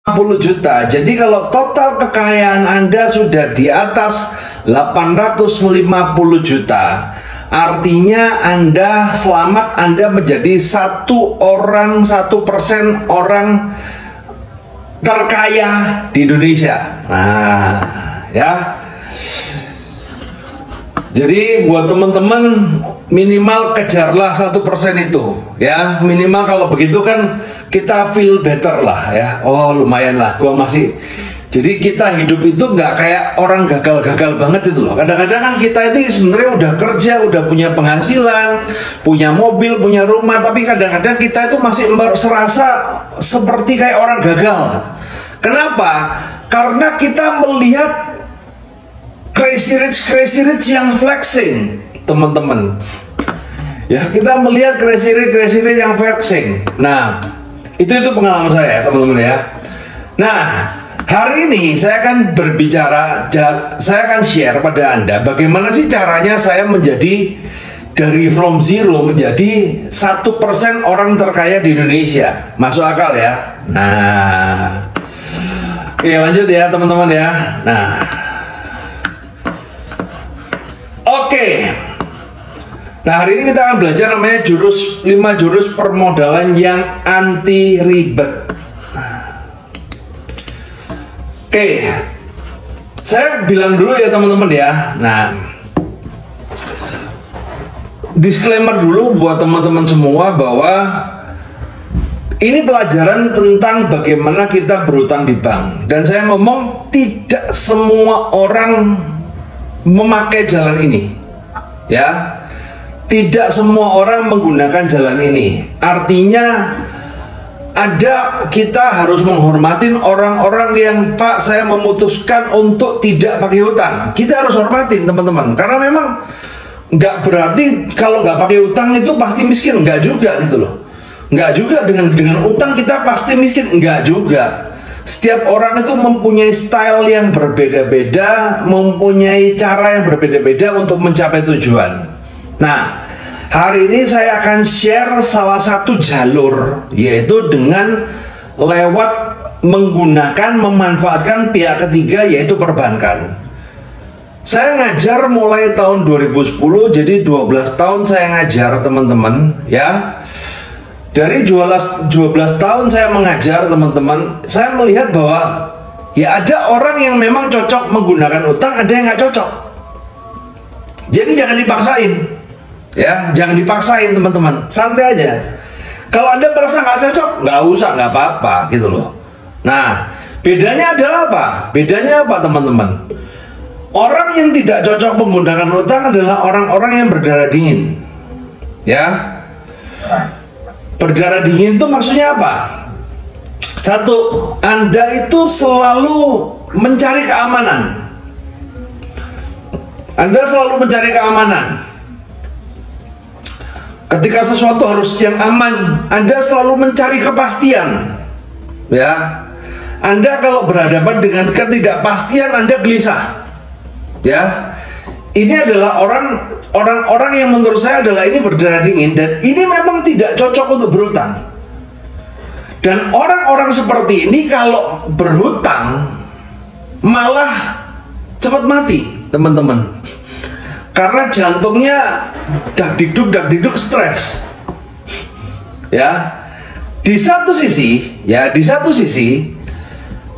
50 juta. Jadi kalau total kekayaan Anda sudah di atas 850 juta, artinya Anda selamat, Anda menjadi 1% orang terkaya di Indonesia. Nah, ya. Jadi buat teman-teman minimal kejarlah 1% itu, ya. Minimal kalau begitu kan kita feel better lah, ya. Oh lumayan lah, gua masih. Jadi kita hidup itu nggak kayak orang gagal-gagal banget itu loh. Kadang-kadang kan kita ini sebenarnya udah kerja, udah punya penghasilan, punya mobil, punya rumah, tapi kadang-kadang kita itu masih serasa seperti kayak orang gagal. Kenapa? Karena kita melihat crazy rich yang flexing, teman-teman. Ya, kita melihat crazy rich yang flexing. Nah, itu pengalaman saya, teman-teman ya. Nah, hari ini saya akan berbicara, saya akan share pada Anda bagaimana sih caranya saya menjadi dari from zero menjadi 1% orang terkaya di Indonesia. Masuk akal ya? Nah, oke lanjut ya teman-teman ya. Nah, oke. Nah, hari ini kita akan belajar namanya 5 jurus permodalan yang anti ribet. Oke. Saya bilang dulu ya teman-teman ya. Nah, disclaimer dulu buat teman-teman semua bahwa ini pelajaran tentang bagaimana kita berutang di bank. Dan saya ngomong tidak semua orang memakai jalan ini. Ya. Tidak semua orang menggunakan jalan ini. Artinya kita harus menghormatin orang-orang yang Pak saya memutuskan untuk tidak pakai hutang. Kita harus hormatin teman-teman. Karena memang nggak berarti kalau nggak pakai hutang itu pasti miskin. Nggak juga gitu loh. Nggak juga dengan utang kita pasti miskin. Nggak juga. Setiap orang itu mempunyai style yang berbeda-beda, mempunyai cara yang berbeda-beda untuk mencapai tujuan. Nah, hari ini saya akan share salah satu jalur, yaitu dengan lewat memanfaatkan pihak ketiga, yaitu perbankan. Saya ngajar mulai tahun 2010, jadi 12 tahun saya ngajar teman-teman ya. Dari 12 tahun saya mengajar teman-teman, saya melihat bahwa ya ada orang yang memang cocok menggunakan utang, ada yang nggak cocok. Jadi jangan dipaksain. Ya, jangan dipaksain teman-teman, santai aja. Kalau Anda merasa nggak cocok, nggak usah, nggak apa-apa gitu loh. Nah, bedanya adalah apa? Bedanya apa teman-teman? Orang yang tidak cocok menggunakan utang adalah orang-orang yang berdarah dingin. Ya, berdarah dingin itu maksudnya apa? Satu, Anda itu selalu mencari keamanan. Anda selalu mencari keamanan. Ketika sesuatu harus yang aman, Anda selalu mencari kepastian. Ya. Anda kalau berhadapan dengan ketidakpastian, Anda gelisah. Ya. Ini adalah orang-orang yang menurut saya adalah ini berdarah dingin dan ini memang tidak cocok untuk berhutang. Dan orang-orang seperti ini kalau berhutang malah cepat mati, teman-teman. Karena jantungnya dak-diduk stres. Ya. Di satu sisi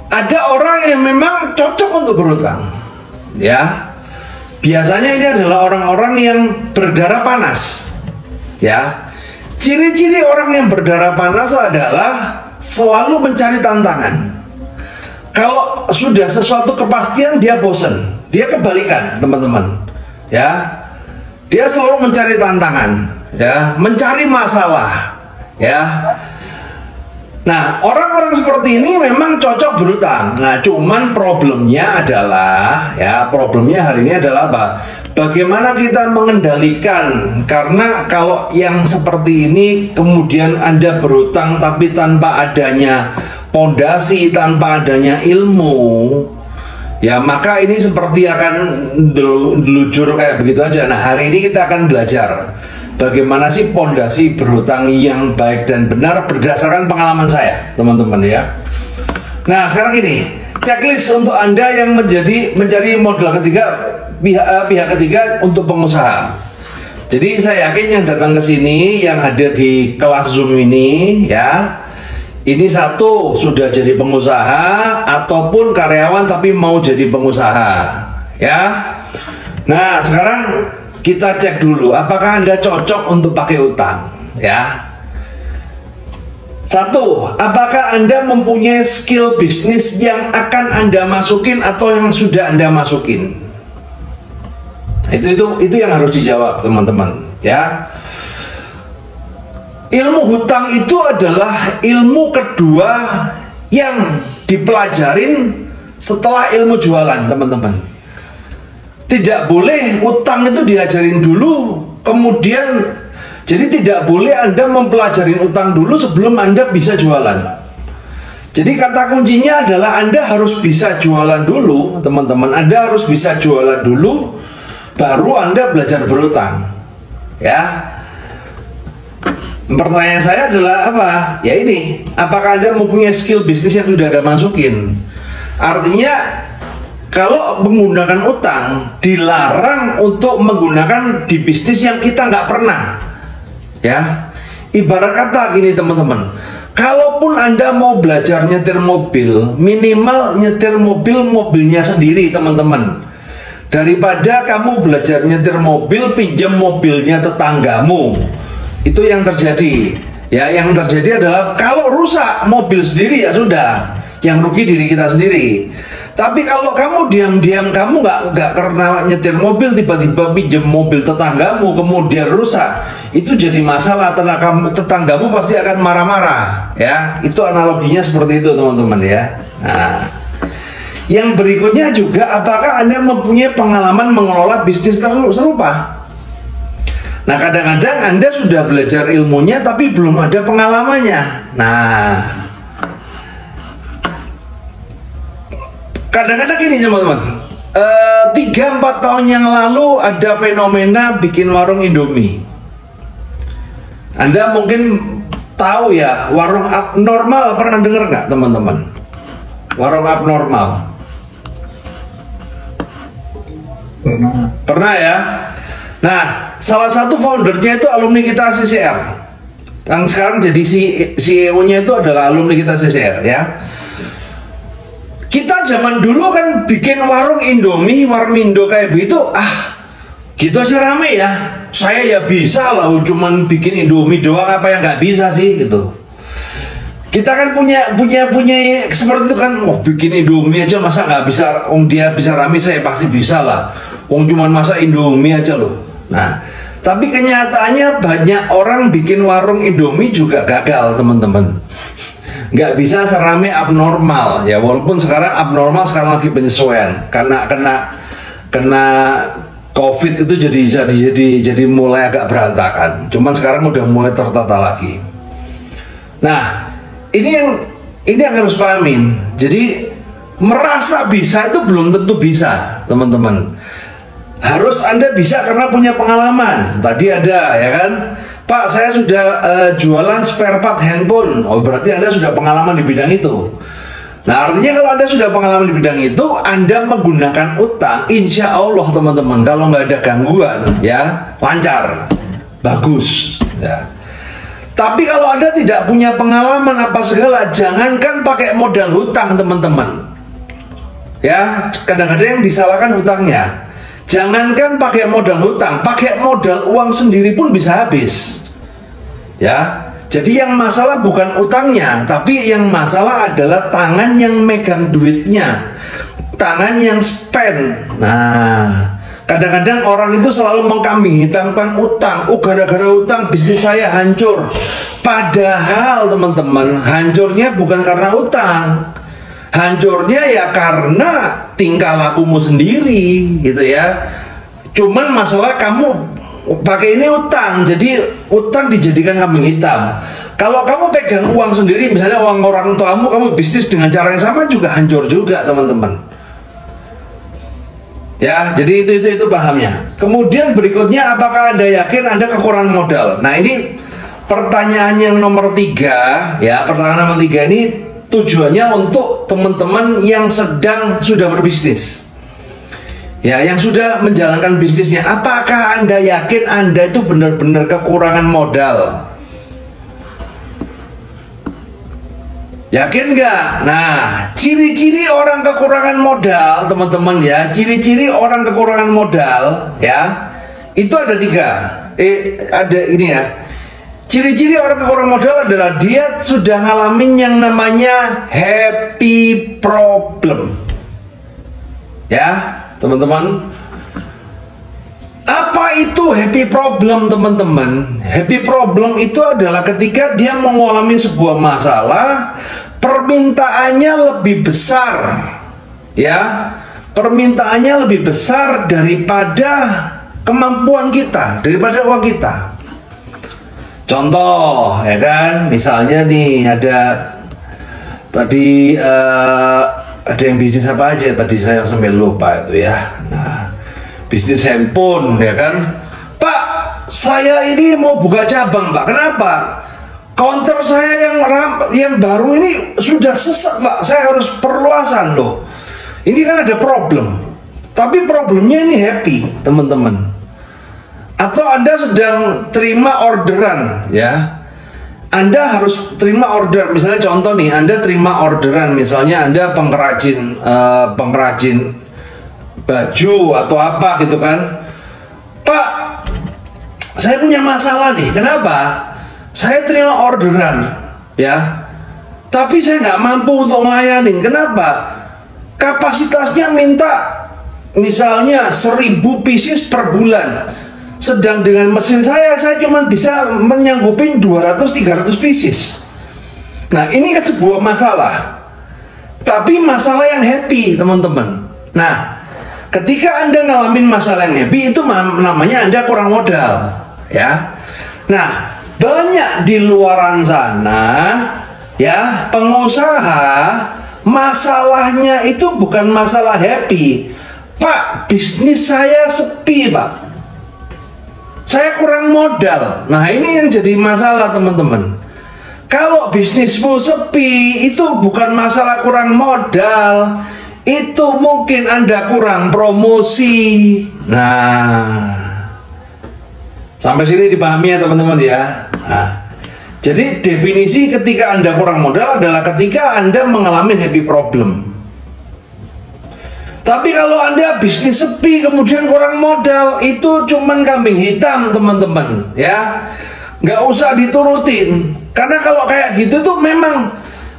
ada orang yang memang cocok untuk berhutang. Ya. Biasanya ini adalah orang-orang yang berdarah panas. Ya. Ciri-ciri orang yang berdarah panas adalah selalu mencari tantangan. Kalau sudah sesuatu kepastian dia bosen. Dia kebalikan, teman-teman. Ya, dia selalu mencari tantangan, ya, mencari masalah, ya. Nah, orang-orang seperti ini memang cocok berhutang. Nah, cuman problemnya hari ini adalah apa? Bagaimana kita mengendalikan? Karena kalau yang seperti ini kemudian Anda berhutang tapi tanpa adanya pondasi, tanpa adanya ilmu. Ya maka ini seperti akan delujur kayak begitu aja. Nah hari ini kita akan belajar bagaimana sih pondasi berhutang yang baik dan benar berdasarkan pengalaman saya teman-teman ya. Nah, sekarang ini checklist untuk Anda yang mencari modal ketiga, pihak ketiga untuk pengusaha. Jadi saya yakin yang datang ke sini, yang hadir di kelas Zoom ini, ya, ini satu sudah jadi pengusaha ataupun karyawan tapi mau jadi pengusaha, ya. Nah, sekarang kita cek dulu apakah Anda cocok untuk pakai utang, ya. Satu, apakah Anda mempunyai skill bisnis yang akan Anda masukin atau yang sudah Anda masukin? Itu yang harus dijawab, teman-teman, ya. Ilmu hutang itu adalah ilmu kedua yang dipelajarin setelah ilmu jualan, teman-teman. Tidak boleh utang itu diajarin dulu, kemudian jadi tidak boleh Anda mempelajari utang dulu sebelum Anda bisa jualan. Jadi kata kuncinya adalah Anda harus bisa jualan dulu, teman-teman. Anda harus bisa jualan dulu, baru Anda belajar berutang. Ya. Pertanyaan saya adalah apa? Ya ini, apakah Anda mempunyai skill bisnis yang sudah Anda masukin? Artinya, kalau menggunakan utang, dilarang untuk menggunakan di bisnis yang kita nggak pernah. Ya, ibarat kata gini, teman-teman, kalaupun Anda mau belajar nyetir mobil, minimal nyetir mobilnya sendiri, teman-teman, daripada kamu belajar nyetir mobil pinjam mobilnya tetanggamu. Itu yang terjadi. Ya, yang terjadi adalah kalau rusak mobil sendiri ya sudah, yang rugi diri kita sendiri. Tapi kalau kamu diam-diam kamu nggak karena nyetir mobil tiba-tiba pinjam mobil tetanggamu kemudian rusak, itu jadi masalah. Tetanggamu pasti akan marah-marah, ya. Itu analoginya seperti itu, teman-teman, ya. Nah, yang berikutnya juga, apakah Anda mempunyai pengalaman mengelola bisnis serupa? Nah, kadang-kadang Anda sudah belajar ilmunya tapi belum ada pengalamannya. Nah, kadang-kadang gini, teman-teman, 3-4 tahun yang lalu ada fenomena bikin warung Indomie. Anda mungkin tahu ya, warung abnormal, pernah dengar nggak, teman-teman? Warung abnormal. Pernah ya? Nah, salah satu foundernya itu alumni kita CCR. Yang sekarang jadi CEO-nya itu adalah alumni kita CCR, ya. Kita zaman dulu kan bikin warung Indomie, warmindo kayak begitu, gitu aja rame ya. Saya ya bisa lah, cuman bikin Indomie doang, apa yang nggak bisa sih gitu. Kita kan punya seperti itu kan, bikin Indomie aja masa nggak bisa, dia bisa rame, saya pasti bisa lah. Cuman masa Indomie aja loh. Nah, tapi kenyataannya banyak orang bikin warung Indomie juga gagal, teman-teman. Nggak bisa serame abnormal ya, walaupun sekarang abnormal sekarang lagi penyesuaian karena kena COVID itu jadi mulai agak berantakan. Cuman sekarang udah mulai tertata lagi. Nah, ini yang harus pahamin. Jadi merasa bisa itu belum tentu bisa, teman-teman. Harus Anda bisa karena punya pengalaman. Tadi ada ya kan, Pak, saya sudah jualan spare part handphone. Oh, berarti Anda sudah pengalaman di bidang itu. Nah, artinya kalau Anda sudah pengalaman di bidang itu, Anda menggunakan utang, insya Allah, teman-teman, kalau nggak ada gangguan, ya, lancar, bagus. Ya. Tapi kalau Anda tidak punya pengalaman apa segala, jangankan pakai modal hutang, teman-teman. Ya, kadang-kadang yang disalahkan hutangnya. Jangankan pakai modal hutang, pakai modal uang sendiri pun bisa habis. Ya, jadi yang masalah bukan utangnya, tapi yang masalah adalah tangan yang megang duitnya, tangan yang spend. Nah, kadang-kadang orang itu selalu mengkambing hitamkan utang. Gara-gara utang bisnis saya hancur. Padahal, teman-teman, hancurnya bukan karena utang. Hancurnya ya karena tingkah lakumu sendiri, gitu ya. Cuman masalah kamu pakai ini utang, jadi utang dijadikan kambing hitam. Kalau kamu pegang uang sendiri, misalnya uang orang tuamu, kamu bisnis dengan cara yang sama juga hancur juga, teman-teman. Ya, jadi itu pahamnya. Kemudian berikutnya, apakah Anda yakin Anda kekurangan modal? Nah, ini pertanyaan yang nomor 3, ya. Pertanyaan nomor 3 ini tujuannya untuk teman-teman yang sudah berbisnis. Ya, yang sudah menjalankan bisnisnya. Apakah Anda yakin Anda itu benar-benar kekurangan modal? Yakin nggak? Nah, ciri-ciri orang kekurangan modal, teman-teman ya. Ciri-ciri orang kekurangan modal, ya, itu ada 3. Ada ini ya. Ciri-ciri orang kekurangan modal adalah dia sudah ngalamin yang namanya happy problem. Ya, teman-teman. Apa itu happy problem, teman-teman? Happy problem itu adalah ketika dia mengalami sebuah masalah, permintaannya lebih besar, ya, permintaannya lebih besar daripada kemampuan kita, daripada uang kita. Contoh, ya kan, misalnya nih ada tadi ada yang bisnis apa aja tadi saya sampai lupa itu ya. Nah, bisnis handphone, ya kan, Pak, saya ini mau buka cabang, Pak. Kenapa? Counter saya yang baru ini sudah sesat, Pak. Saya harus perluasan loh. Ini kan ada problem, tapi problemnya ini happy, teman-teman. Atau Anda sedang terima orderan, ya, Anda harus terima order. Misalnya contoh nih, Anda terima orderan, misalnya Anda pengrajin baju atau apa gitu kan. Pak, saya punya masalah nih. Kenapa? Saya terima orderan, ya, tapi saya nggak mampu untuk ngelayanin. Kenapa? Kapasitasnya minta misalnya 1000 pieces per bulan, sedang dengan mesin saya cuma bisa menyanggupin 200-300 pieces. Nah, ini kan sebuah masalah, tapi masalah yang happy, teman-teman. Nah, ketika Anda ngalamin masalah yang happy, itu namanya Anda kurang modal, ya. Nah, banyak di luaran sana, ya, pengusaha, masalahnya itu bukan masalah happy. Pak, bisnis saya sepi, Pak. Saya kurang modal. Nah, ini yang jadi masalah, teman-teman. Kalau bisnismu sepi, itu bukan masalah kurang modal. Itu mungkin Anda kurang promosi. Nah, sampai sini dipahami ya, teman-teman ya. Nah, jadi definisi ketika Anda kurang modal adalah ketika Anda mengalami happy problem. Tapi kalau Anda bisnis sepi kemudian kurang modal, itu cuman kambing hitam, teman-teman ya. Nggak usah diturutin. Karena kalau kayak gitu tuh memang,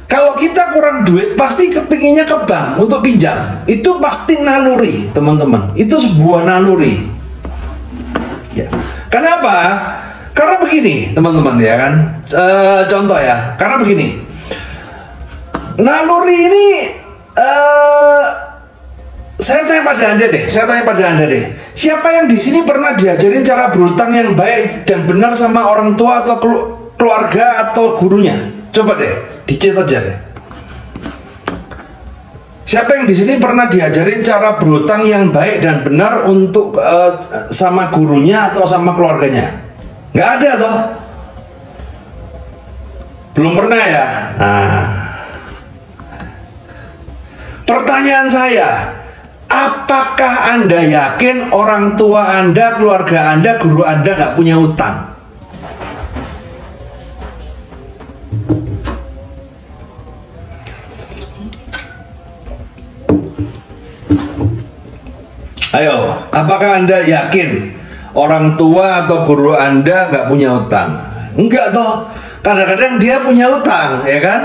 kalau kita kurang duit pasti kepinginnya ke bank untuk pinjam. Itu pasti naluri, teman-teman. Itu sebuah naluri, ya. Kenapa? Karena begini, teman-teman ya kan. Contoh ya, karena begini. Naluri ini saya tanya pada Anda deh. Siapa yang di sini pernah diajarin cara berutang yang baik dan benar sama orang tua atau keluarga atau gurunya? Coba deh, dicet aja deh. Siapa yang di sini pernah diajarin cara berutang yang baik dan benar untuk sama gurunya atau sama keluarganya? Nggak ada toh? Belum pernah ya? Nah, pertanyaan saya, apakah Anda yakin orang tua Anda, keluarga Anda, guru Anda nggak punya utang? Ayo, apakah Anda yakin orang tua atau guru Anda nggak punya utang? Enggak toh. Kadang-kadang dia punya utang, ya kan?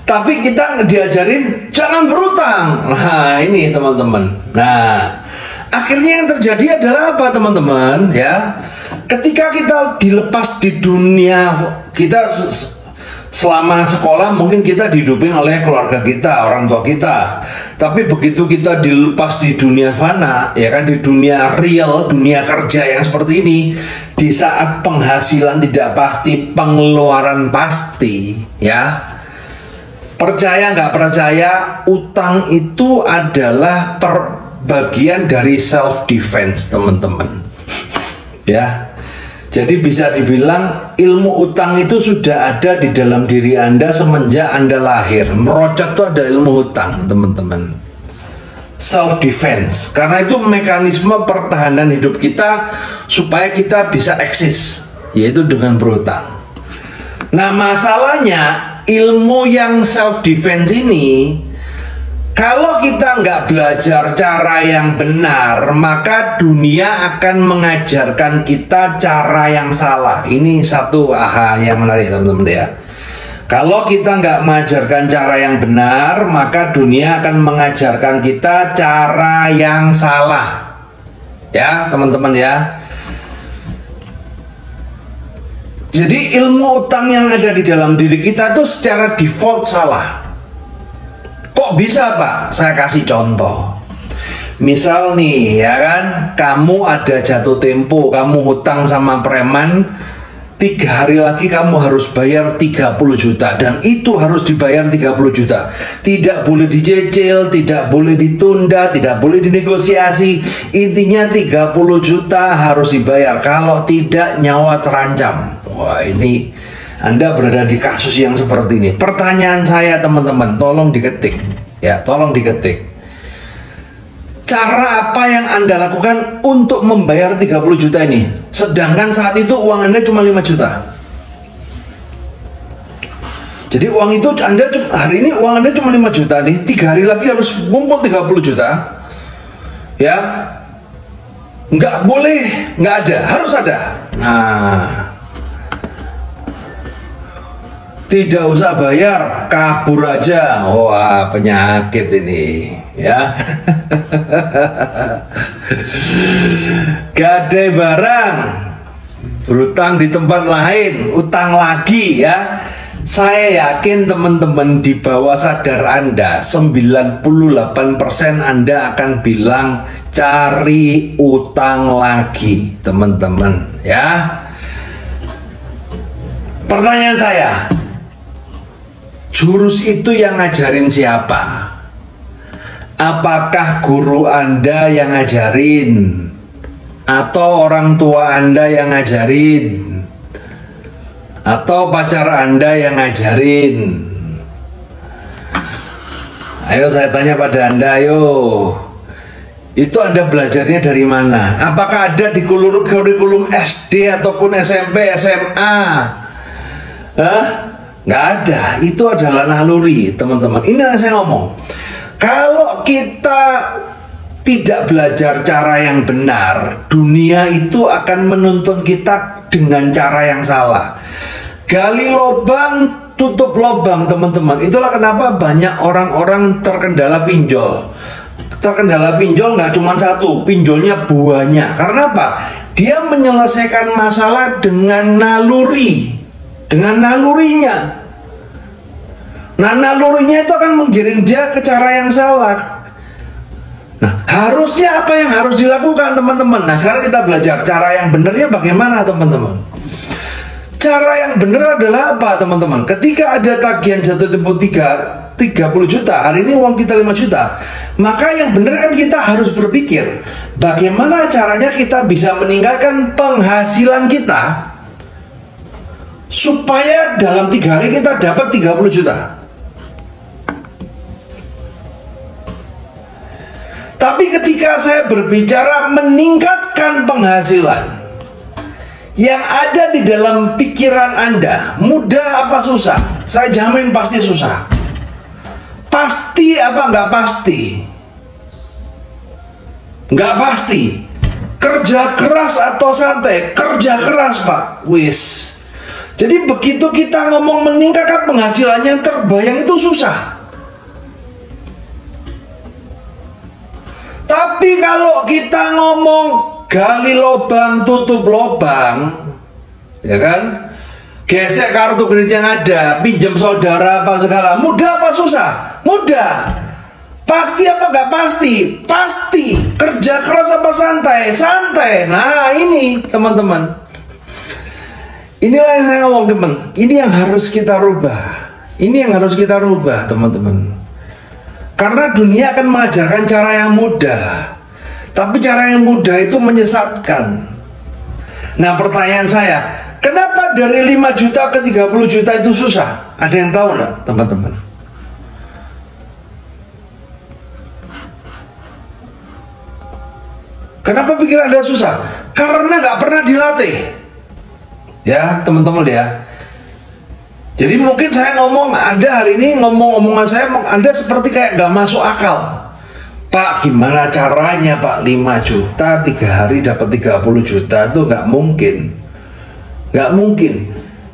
Tapi kita diajarin jangan berutang. Nah, ini teman-teman. Nah, akhirnya yang terjadi adalah apa, teman-teman? Ya, ketika kita dilepas di dunia, kita selama sekolah mungkin kita dihidupin oleh keluarga kita, orang tua kita. Tapi begitu kita dilepas di dunia fana, ya kan, di dunia real, dunia kerja yang seperti ini, di saat penghasilan tidak pasti, pengeluaran pasti, ya. Percaya nggak percaya, utang itu adalah bagian dari self defense, teman-teman. Ya. Jadi bisa dibilang ilmu utang itu sudah ada di dalam diri Anda semenjak Anda lahir. Merocot itu ada ilmu utang, teman-teman. Self defense, karena itu mekanisme pertahanan hidup kita supaya kita bisa eksis, yaitu dengan berutang. Nah, masalahnya ilmu yang self defense ini, kalau kita nggak belajar cara yang benar, maka dunia akan mengajarkan kita cara yang salah. Ini satu yang menarik, teman-teman ya. Kalau kita nggak mengajarkan cara yang benar, maka dunia akan mengajarkan kita cara yang salah. Ya, teman-teman ya. Jadi ilmu utang yang ada di dalam diri kita itu secara default salah. Kok bisa, Pak? Saya kasih contoh. Misal nih, ya kan, kamu ada jatuh tempo, kamu hutang sama preman, 3 hari lagi kamu harus bayar 30 juta, dan itu harus dibayar 30 juta. Tidak boleh dicicil, tidak boleh ditunda, tidak boleh dinegosiasi. Intinya 30 juta harus dibayar, kalau tidak nyawa terancam. Wah, ini Anda berada di kasus yang seperti ini. Pertanyaan saya, teman-teman, tolong diketik ya, tolong diketik. Cara apa yang Anda lakukan untuk membayar 30 juta ini? Sedangkan saat itu uang Anda cuma 5 juta. Jadi uang itu hari ini uang Anda cuma 5 juta nih, 3 hari lagi harus ngumpul 30 juta. Ya. Nggak boleh, nggak ada, harus ada. Nah, tidak usah bayar, kabur aja. Wah, penyakit ini ya. Gadai barang, berutang di tempat lain, utang lagi ya. Saya yakin teman-teman di bawah sadar Anda, 98% Anda akan bilang cari utang lagi, teman-teman ya. Pertanyaan saya, jurus itu yang ngajarin siapa? Apakah guru Anda yang ngajarin? Atau orang tua Anda yang ngajarin? Atau pacar Anda yang ngajarin? Ayo saya tanya pada Anda, ayo. Itu Anda belajarnya dari mana? Apakah ada di kurikulum SD ataupun SMP, SMA? Hah? Nggak ada. Itu adalah naluri, teman-teman. Ini yang saya ngomong. Kalau kita tidak belajar cara yang benar, dunia itu akan menuntun kita dengan cara yang salah. Gali lubang, tutup lubang, teman-teman. Itulah kenapa banyak orang-orang terkendala pinjol. Terkendala pinjol nggak cuma satu, pinjolnya banyak. Karena apa? Dia menyelesaikan masalah dengan naluri, dengan nalurinya. Nah, nalurinya itu akan menggiring dia ke cara yang salah. Nah, harusnya apa yang harus dilakukan, teman-teman? Nah, sekarang kita belajar cara yang benernya bagaimana, teman-teman. Cara yang benar adalah apa, teman-teman? Ketika ada tagihan jatuh tempo 30 juta, hari ini uang kita 5 juta, maka yang benar kan kita harus berpikir bagaimana caranya kita bisa meningkatkan penghasilan kita supaya dalam 3 hari kita dapat 30 juta. Tapi ketika saya berbicara meningkatkan penghasilan, yang ada di dalam pikiran Anda, mudah apa susah? Saya jamin pasti susah. Pasti apa nggak pasti? Nggak pasti. Kerja keras atau santai? Kerja keras, Pak. Wis. Jadi begitu kita ngomong meningkatkan penghasilannya, yang terbayang itu susah. Tapi kalau kita ngomong gali lubang, tutup lubang, ya kan? Gesek kartu kredit yang ada, pinjam saudara apa segala, mudah apa susah? Mudah. Pasti apa nggak pasti? Pasti. Kerja keras apa santai? Santai. Nah, ini teman-teman. Inilah yang saya ngomong, teman. Ini yang harus kita rubah. Ini yang harus kita rubah, teman-teman. Karena dunia akan mengajarkan cara yang mudah. Tapi cara yang mudah itu menyesatkan. Nah pertanyaan saya, kenapa dari 5 juta ke 30 juta itu susah? Ada yang tahu nggak teman-teman? Kenapa pikir Anda susah? Karena nggak pernah dilatih. Ya teman-teman ya. Jadi mungkin saya ngomong, Anda hari ini omongan saya, Anda seperti kayak nggak masuk akal. Pak, gimana caranya Pak? 5 juta 3 hari dapat 30 juta itu nggak mungkin. Nggak mungkin.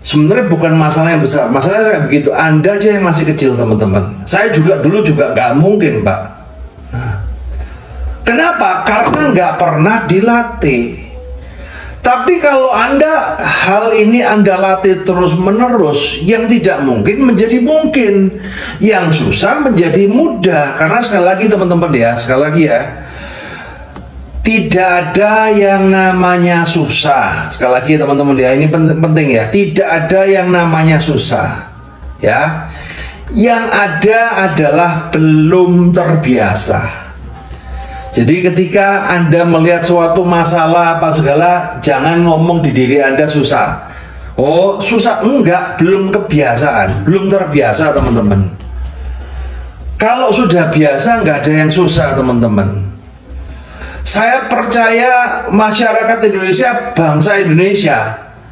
Sebenarnya bukan masalah yang besar. Masalahnya kayak begitu. Anda aja yang masih kecil teman-teman. Saya juga dulu juga nggak mungkin Pak. Nah, kenapa? Karena nggak pernah dilatih. Tapi kalau Anda hal ini Anda latih terus menerus, yang tidak mungkin menjadi mungkin, yang susah menjadi mudah. Karena sekali lagi teman-teman ya, sekali lagi ya, tidak ada yang namanya susah. Sekali lagi teman-teman ya, ini penting ya, tidak ada yang namanya susah. Ya, yang ada adalah belum terbiasa. Jadi ketika Anda melihat suatu masalah apa segala, jangan ngomong di diri Anda susah. Oh susah, enggak, belum kebiasaan, belum terbiasa teman-teman. Kalau sudah biasa nggak ada yang susah teman-teman. Saya percaya masyarakat Indonesia, bangsa Indonesia,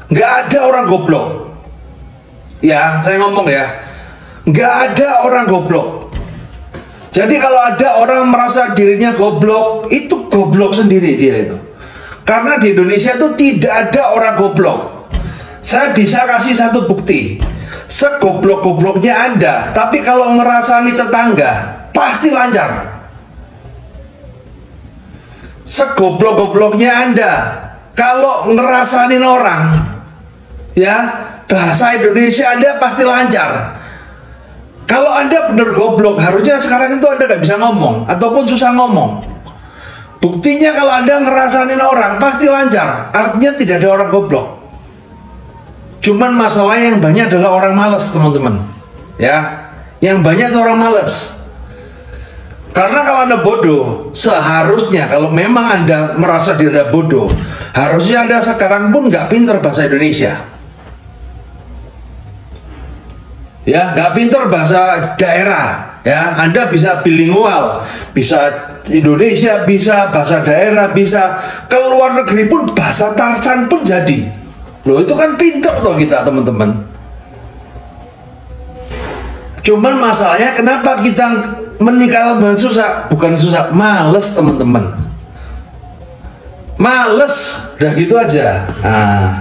nggak ada orang goblok. Ya saya ngomong ya, nggak ada orang goblok. Jadi kalau ada orang merasa dirinya goblok, itu goblok sendiri dia itu. Karena di Indonesia itu tidak ada orang goblok. Saya bisa kasih satu bukti. Segoblok-gobloknya Anda, tapi kalau ngerasani tetangga, pasti lancar. Segoblok-gobloknya Anda, kalau ngerasanin orang, ya, bahasa Indonesia Anda pasti lancar. Kalau Anda bener goblok, harusnya sekarang itu Anda nggak bisa ngomong ataupun susah ngomong. Buktinya kalau Anda ngerasain orang pasti lancar, artinya tidak ada orang goblok. Cuman masalah yang banyak adalah orang malas teman-teman. Ya, yang banyak itu orang malas. Karena kalau Anda bodoh, seharusnya kalau memang Anda merasa diri Anda bodoh, harusnya Anda sekarang pun nggak pinter bahasa Indonesia. Ya, nggak pinter bahasa daerah. Ya, Anda bisa bilingual, bisa Indonesia, bisa bahasa daerah, bisa ke luar negeri pun bahasa Tarsan pun jadi. Loh, itu kan pinter toh kita teman-teman. Cuman masalahnya kenapa kita menikah dengan susah? Bukan susah, males teman-teman. Males, udah gitu aja. Nah,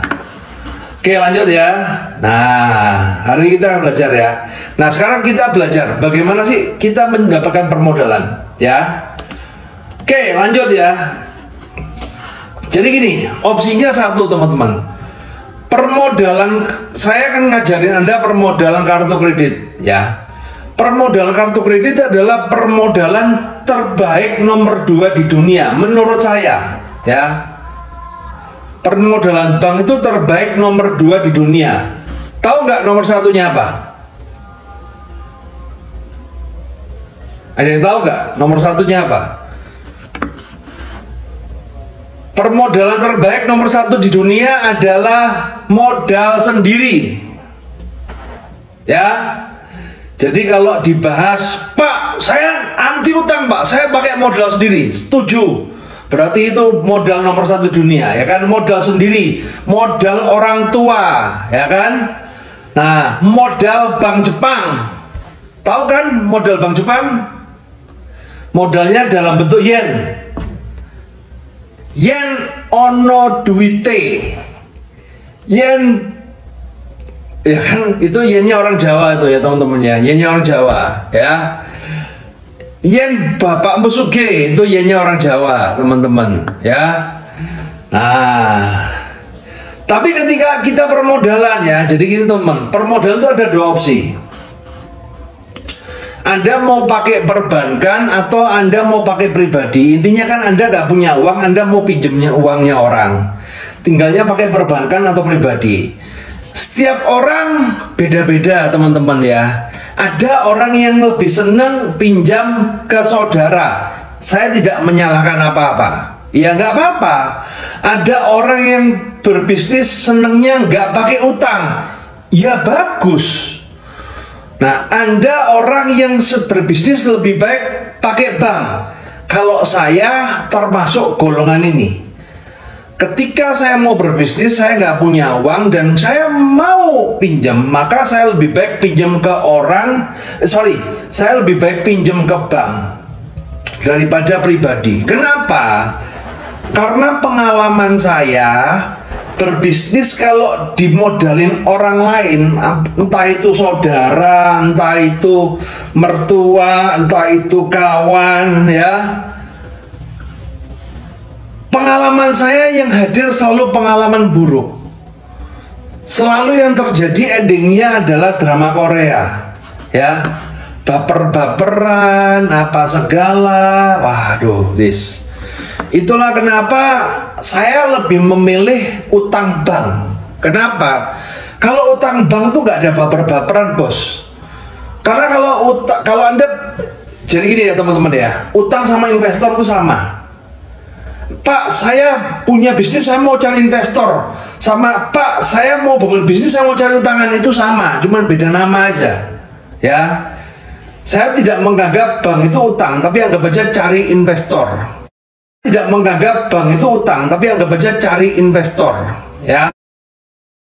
oke lanjut ya. Nah, hari ini kita belajar ya. Nah, sekarang kita belajar bagaimana sih kita mendapatkan permodalan ya. Oke lanjut ya. Jadi gini, opsinya satu teman-teman. Permodalan, saya akan ngajarin Anda permodalan kartu kredit ya. Permodalan kartu kredit adalah permodalan terbaik nomor 2 di dunia menurut saya ya. Permodalan bank itu terbaik nomor 2 di dunia. Tahu nggak nomor satunya apa? Ada yang tahu nggak nomor satunya apa? Permodalan terbaik nomor 1 di dunia adalah modal sendiri. Ya. Jadi kalau dibahas, Pak, saya anti utang Pak, saya pakai modal sendiri. Setuju. Berarti itu modal nomor 1 dunia, ya kan? Modal sendiri, modal orang tua, ya kan? Nah, modal Bank Jepang, tahu kan modal Bank Jepang? Modalnya dalam bentuk yen. Yen ono duite. Yen, ya kan? Itu yennya orang Jawa itu ya teman-teman ya. Yennya orang Jawa, ya. Yen Bapak Musuge itu yennya orang Jawa teman-teman ya. Nah, tapi ketika kita permodalan ya, jadi gini teman, permodalan itu ada 2 opsi. Anda mau pakai perbankan atau Anda mau pakai pribadi. Intinya kan Anda nggak punya uang, Anda mau pinjemnya uangnya orang. Tinggalnya pakai perbankan atau pribadi. Setiap orang beda-beda teman-teman ya. Ada orang yang lebih senang pinjam ke saudara. Saya tidak menyalahkan apa-apa. Ya nggak apa-apa. Ada orang yang berbisnis senengnya nggak pakai utang, ya bagus. Nah, Anda orang yang berbisnis lebih baik pakai bank. Kalau saya termasuk golongan ini. Ketika saya mau berbisnis, saya nggak punya uang dan saya mau pinjam, maka saya lebih baik pinjam ke saya lebih baik pinjam ke bank daripada pribadi. Kenapa? Karena pengalaman saya berbisnis kalau dimodalin orang lain, entah itu saudara, entah itu mertua, entah itu kawan, ya. Pengalaman saya yang hadir selalu pengalaman buruk. Selalu yang terjadi endingnya adalah drama Korea, ya. Baper-baperan, apa segala, waduh, guys. Itulah kenapa saya lebih memilih utang bank. Kenapa? Kalau utang bank itu nggak ada baper-baperan, bos. Karena kalau Anda, jadi gini ya teman-teman ya, utang sama investor itu sama. Pak, saya punya bisnis, saya mau cari investor. Sama Pak, saya mau bangun bisnis, saya mau cari utangan, itu sama, cuman beda nama aja. Ya, saya tidak menganggap bank itu utang, tapi anggap aja cari investor. Tidak menganggap bank itu utang, tapi anggap aja cari investor, ya.